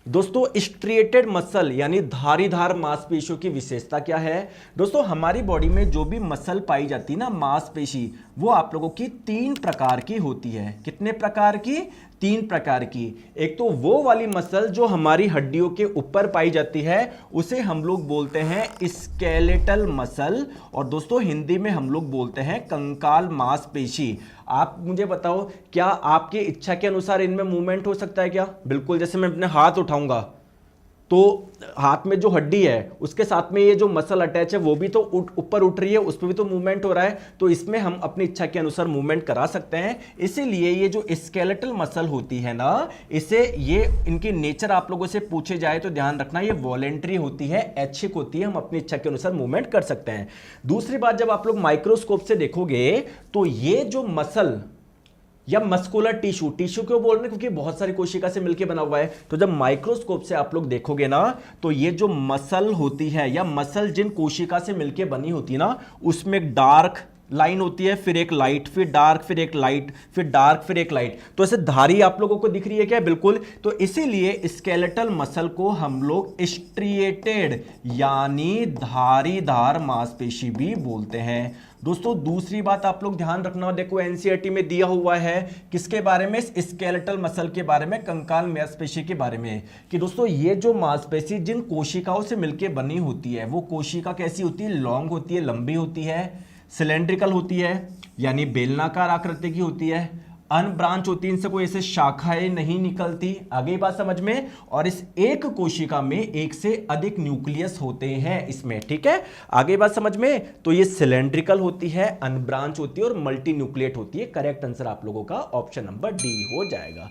दोस्तों striated muscle यानी धारीदार मांसपेशियों की विशेषता क्या है? दोस्तों हमारी बॉडी में जो भी मसल पाई जाती है ना, मांसपेशी, वो आप लोगों की 3 प्रकार की होती है। कितने प्रकार की? 3 प्रकार की। एक तो वो वाली मसल जो हमारी हड्डियों के ऊपर पाई जाती है, उसे हम लोग बोलते हैं स्केलेटल मसल, और दोस्तों हिंदी में हम लोग बोलते हैं कंकाल मांसपेशी। आप मुझे बताओ, क्या आपकी इच्छा के अनुसार इनमें मूवमेंट हो सकता है क्या? बिल्कुल। जैसे मैं अपने हाथ उठाऊंगा तो हाथ में जो हड्डी है उसके साथ में ये जो मसल अटैच है वो भी तो ऊपर उठ रही है, उस पर भी तो मूवमेंट हो रहा है। तो इसमें हम अपनी इच्छा के अनुसार मूवमेंट करा सकते हैं। इसीलिए ये जो स्केलेटल मसल होती है ना, इसे ये इनकी नेचर आप लोगों से पूछे जाए तो ध्यान रखना, ये वॉलेंट्री होती है, ऐच्छिक होती है। हम अपनी इच्छा के अनुसार मूवमेंट कर सकते हैं। दूसरी बात, जब आप लोग माइक्रोस्कोप से देखोगे तो ये जो मसल या मस्कुलर टिश्यू, टिश्यू क्यों बोल रहे हैं? क्योंकि बहुत सारी कोशिका से मिलकर बना हुआ है। तो जब माइक्रोस्कोप से आप लोग देखोगे ना, तो ये जो मसल होती है या मसल जिन कोशिका से मिलकर बनी होती है ना, उसमें एक डार्क लाइन होती है, फिर एक लाइट, फिर डार्क, फिर एक लाइट, फिर डार्क, फिर एक लाइट। तो ऐसे धारी आप लोगों को दिख रही है क्या? बिल्कुल। तो इसीलिए स्केलेटल मसल को हम लोग स्ट्रिएटेड यानी धारीदार मांसपेशी भी बोलते हैं। दोस्तों दूसरी बात आप लोग ध्यान रखना, देखो एनसीईआरटी में दिया हुआ है किसके बारे में? स्केलेटल मसल के बारे में, कंकाल मांसपेशी के बारे में, कि दोस्तों ये जो मांसपेशी जिन कोशिकाओं से मिलकर बनी होती है, वो कोशिका कैसी होती है? लॉन्ग होती है, लंबी होती है, सिलेंड्रिकल होती है यानी बेलनाकार आकृति की होती है, अनब्रांच होती है, इनसे कोई ऐसे शाखाएं नहीं निकलती। आगे बात समझ में? और इस एक कोशिका में एक से अधिक न्यूक्लियस होते हैं इसमें, ठीक है? आगे बात समझ में? तो ये सिलेंड्रिकल होती है, अनब्रांच होती है और मल्टी न्यूक्लिएट होती है। करेक्ट आंसर आप लोगों का ऑप्शन नंबर डी हो जाएगा।